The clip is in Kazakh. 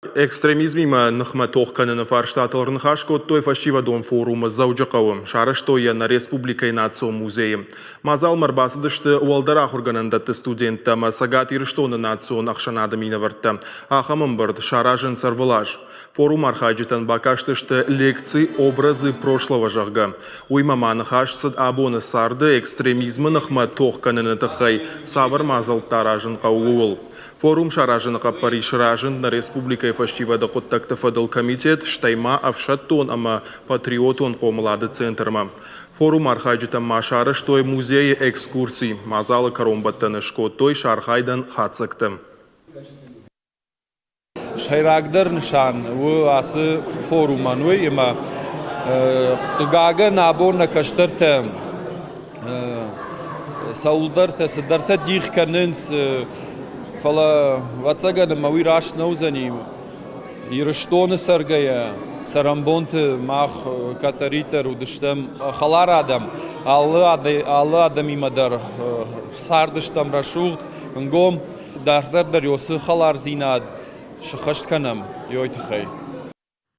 Экстремизмима нахма тохканын фарштатларын хашкоттой фашивадон форума заужақауым. Шарыштойя на Республикай нацио музейі. Мазал марбасыдышты уалдарақ органындатты студентті масагат ирыштоны национ ақшанадымина вартты. Ахамым бұрд шаражын сарвылаж. Форум архаджитан бакаштышты лекции образы прошлого жағға. Уймаманы хашсыд абоны сарды экстремизмы нахма тохканын тахай савар мазал таражын қауыл. Форум шаражыныға Париж ражын на Республикай фашивада құттақты фадыл комитет штайма авшаттон ама патриотон қомылады центрма. Форум архайджитан машары штой музейі экскурсий, мазалы каромбаттаны шкоттой шархайдан хатсыктым. Шайрагдыр нишан, у асы форуман, у има тұгағы наборна каштырты саулдырты сыдырты дихканынс Фала вацагана мавираш наузани ирыштоны саргая сарамбонты мах катаритер удыштам халар адам аллы адам имадар сардыштам рашуг нгом дардар йосы халар зинад шахаштканам йойтхай